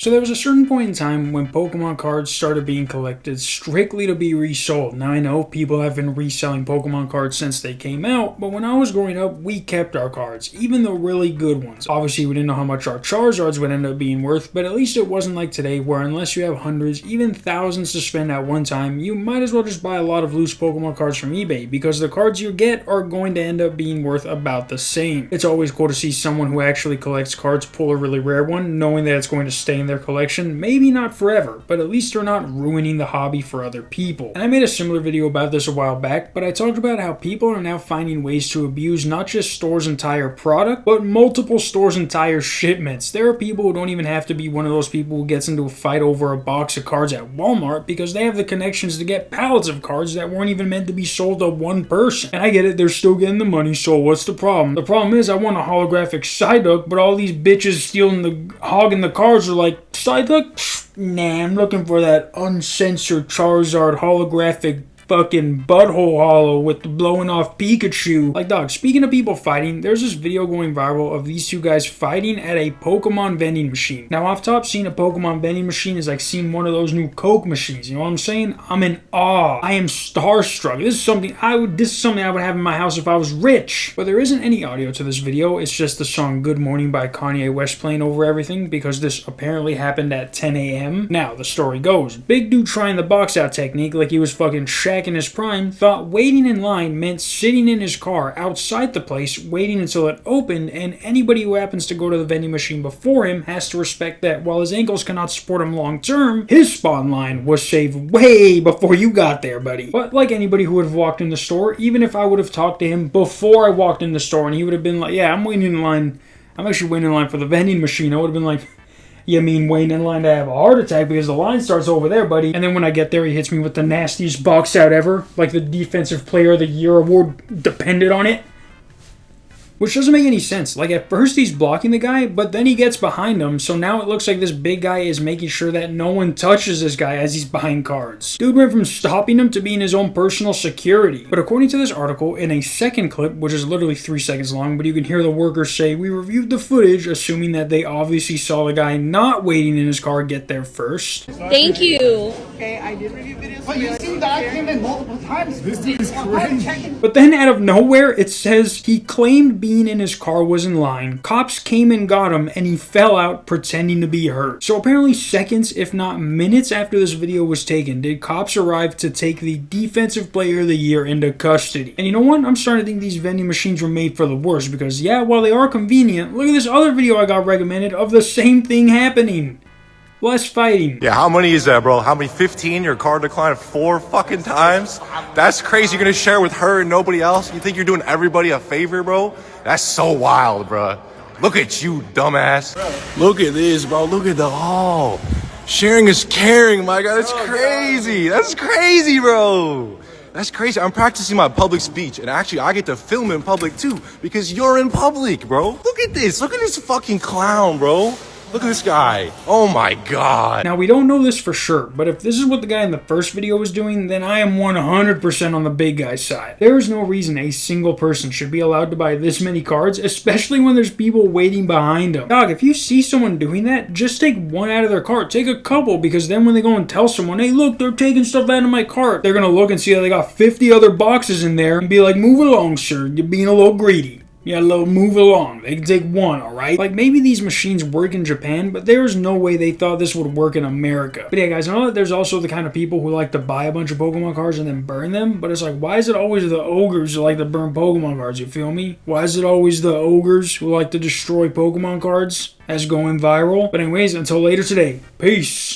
So there was a certain point in time when Pokemon cards started being collected strictly to be resold. Now I know people have been reselling Pokemon cards since they came out, but when I was growing up, we kept our cards, even the really good ones. Obviously we didn't know how much our Charizards would end up being worth, but at least it wasn't like today where unless you have hundreds, even thousands to spend at one time, you might as well just buy a lot of loose Pokemon cards from eBay, because the cards you get are going to end up being worth about the same. It's always cool to see someone who actually collects cards pull a really rare one, knowing that it's going to stay in their collection, maybe not forever, but at least they're not ruining the hobby for other people. And I made a similar video about this a while back, but I talked about how people are now finding ways to abuse not just stores' entire product, but multiple stores' entire shipments. There are people who don't even have to be one of those people who gets into a fight over a box of cards at Walmart because they have the connections to get pallets of cards that weren't even meant to be sold to one person. And I get it, they're still getting the money, so what's the problem? The problem is I want a holographic Psyduck, but all these bitches hogging the cards are like, Psyduck? Nah, I'm looking for that uncensored Charizard holographic fucking butthole hollow with the blowing off Pikachu. Like, dog, speaking of people fighting, there's this video going viral of these two guys fighting at a Pokemon vending machine. Now, off top, seeing a Pokemon vending machine is like seeing one of those new Coke machines. You know what I'm saying? I'm in awe. I am starstruck. This is something I would have in my house if I was rich. But there isn't any audio to this video. It's just the song Good Morning by Kanye West playing over everything because this apparently happened at 10 a.m. Now, the story goes, big dude trying the box out technique like he was fucking Shaq in his prime, thought waiting in line meant sitting in his car outside the place waiting until it opened, and anybody who happens to go to the vending machine before him has to respect that while his ankles cannot support him long term, his spot in line was saved way before you got there, buddy. But like anybody who would have walked in the store, even if I would have talked to him before I walked in the store and he would have been like, yeah, I'm actually waiting in line for the vending machine, I would have been like, you mean waiting in line to have a heart attack because the line starts over there, buddy. And then when I get there, he hits me with the nastiest box out ever. Like the Defensive Player of the Year award depended on it. Which doesn't make any sense. Like, at first he's blocking the guy, but then he gets behind him, so now it looks like this big guy is making sure that no one touches this guy as he's buying cards. Dude went from stopping him to being his own personal security. But according to this article, in a second clip, which is literally 3 seconds long, but you can hear the workers say, we reviewed the footage, assuming that they obviously saw the guy not waiting in his car get there first. Thank you. Okay, I did review videos. But you see that I came in multiple times. This dude is crazy. But then out of nowhere, it says he claimed being in his car was in line, cops came and got him, and he fell out pretending to be hurt. So apparently seconds, if not minutes after this video was taken, did cops arrive to take the Defensive Player of the Year into custody. And you know what? I'm starting to think these vending machines were made for the worst because, yeah, while they are convenient, look at this other video I got recommended of the same thing happening. Less fighting. Yeah, how many is that, bro? How many? 15? Your card declined 4 fucking times? That's crazy. You're gonna share with her and nobody else? You think you're doing everybody a favor, bro? That's so wild, bro. Look at you, dumbass. Look at this, bro. Look at the sharing is caring, my God. That's crazy. That's crazy, bro. That's crazy. I'm practicing my public speech, and actually I get to film in public too because you're in public, bro. Look at this. Look at this fucking clown, bro. Look at this guy. Oh my God. Now, we don't know this for sure, but if this is what the guy in the first video was doing, then I am 100% on the big guy's side. There is no reason a single person should be allowed to buy this many cards, especially when there's people waiting behind them. Dog, if you see someone doing that, just take one out of their cart. Take a couple, because then when they go and tell someone, hey, look, they're taking stuff out of my cart, they're gonna look and see that they got 50 other boxes in there and be like, move along, sir. You're being a little greedy. Yeah, move along. They can take one, alright? Like, maybe these machines work in Japan, but there's no way they thought this would work in America. But yeah, guys, I know that there's also the kind of people who like to buy a bunch of Pokemon cards and then burn them, but it's like, why is it always the ogres who like to burn Pokemon cards, you feel me? Why is it always the ogres who like to destroy Pokemon cards as going viral? But anyways, until later today, peace!